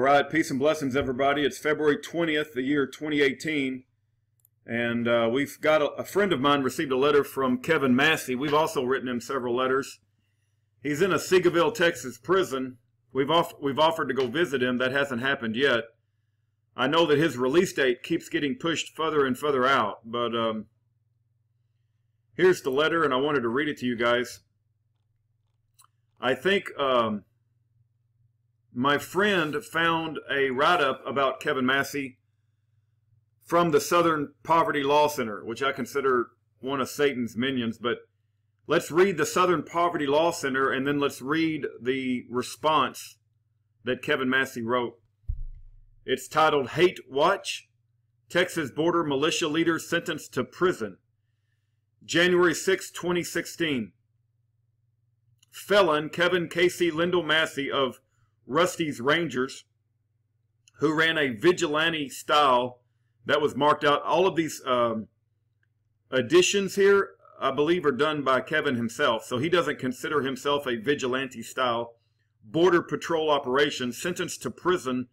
right, peace and blessings, everybody. It's February 20th, the year 2018, and we've got a friend of mine received a letter from Kevin Massey. We've also written him several letters. He's in a Seagoville, Texas prison. We've offered to go visit him. That hasn't happened yet. I know that his release date keeps getting pushed further and further out, but here's the letter, and I wanted to read it to you guys. I think my friend found a write-up about Kevin Massey from the Southern Poverty Law Center, which I consider one of Satan's minions. But let's read the Southern Poverty Law Center, and then let's read the response that Kevin Massey wrote. It's titled, Hate Watch, Texas Border Militia Leader Sentenced to Prison. January 6, 2016. Felon Kevin Casey LYNDEL Massey of Rusty's Rangers, who ran a vigilante style that was marked out. All of these additions here, I believe, are done by Kevin himself. So he doesn't consider himself a vigilante style border patrol operation, sentenced to prison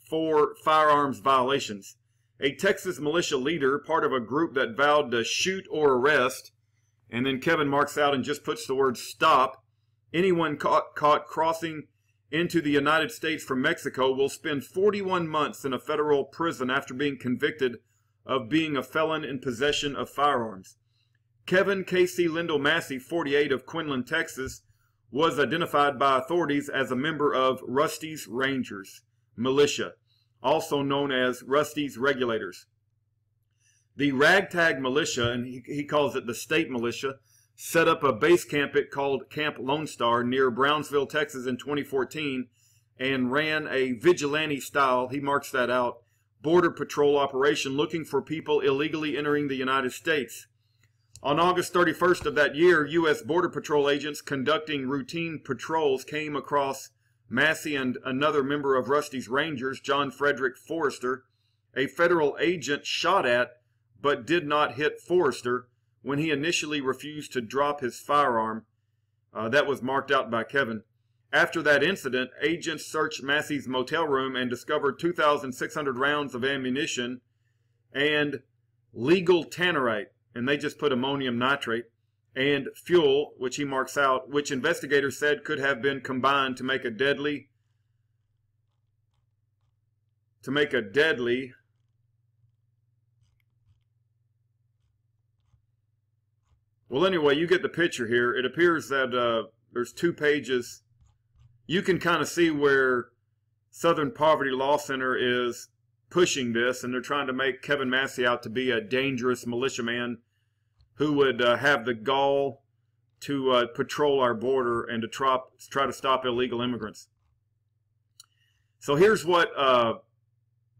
for firearms violations. A Texas militia leader, part of a group that vowed to shoot or arrest, and then Kevin marks out and just puts the word stop. Anyone caught crossing into the United States from Mexico will spend 41 months in a federal prison after being convicted of being a felon in possession of firearms. Kevin Casey LYNDEL Massey, 48, of Quinlan, Texas, was identified by authorities as a member of Rusty's Rangers militia, also known as Rusty's Regulators. The ragtag militia, and he calls it the state militia, set up a base camp called Camp Lone Star near Brownsville, Texas in 2014 and ran a vigilante-style, he marks that out, border patrol operation looking for people illegally entering the United States. On August 31st of that year, U.S. Border Patrol agents conducting routine patrols came across Massey and another member of Rusty's Rangers, John Frederick Forrester. A federal agent shot at but did not hit Forrester when he initially refused to drop his firearm. That was marked out by Kevin. After that incident, agents searched Massey's motel room and discovered 2,600 rounds of ammunition and legal tannerite, and they just put ammonium nitrate, and fuel, which he marks out, which investigators said could have been combined to make a deadly well, anyway, you get the picture here. It appears that there's 2 pages. You can kind of see where Southern Poverty Law Center is pushing this, and they're trying to make Kevin Massey out to be a dangerous militiaman who would have the gall to patrol our border and to try to stop illegal immigrants. So here's what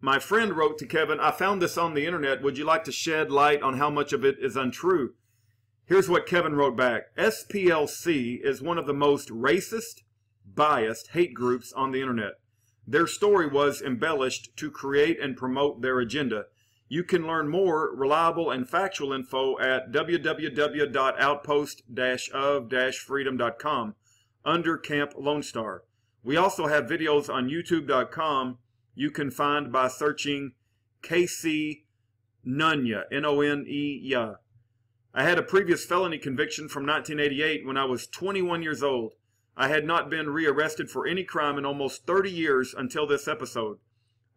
my friend wrote to Kevin. I found this on the internet. Would you like to shed light on how much of it is untrue? Here's what Kevin wrote back. SPLC is one of the most racist, biased hate groups on the internet. Their story was embellished to create and promote their agenda. You can learn more reliable and factual info at www.outpost-of-freedom.com under Camp Lone Star. We also have videos on youtube.com you can find by searching KC Nunya, N-O-N-E-Y. I had a previous felony conviction from 1988 when I was 21 years old. I had not been rearrested for any crime in almost 30 years until this episode.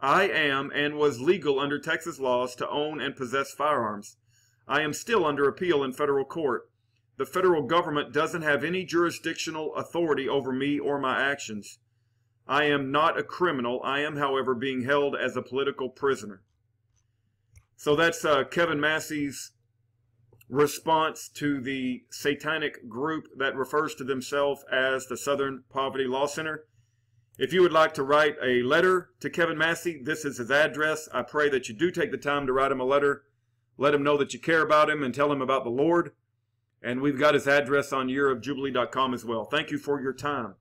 I am and was legal under Texas laws to own and possess firearms. I am still under appeal in federal court. The federal government doesn't have any jurisdictional authority over me or my actions. I am not a criminal. I am, however, being held as a political prisoner. So that's Kevin Massey's response to the satanic group that refers to themselves as the Southern Poverty Law Center. If you would like to write a letter to Kevin Massey, this is his address. I pray that you do take the time to write him a letter. Let him know that you care about him and tell him about the Lord. And we've got his address on yearofjubilee.com as well. Thank you for your time.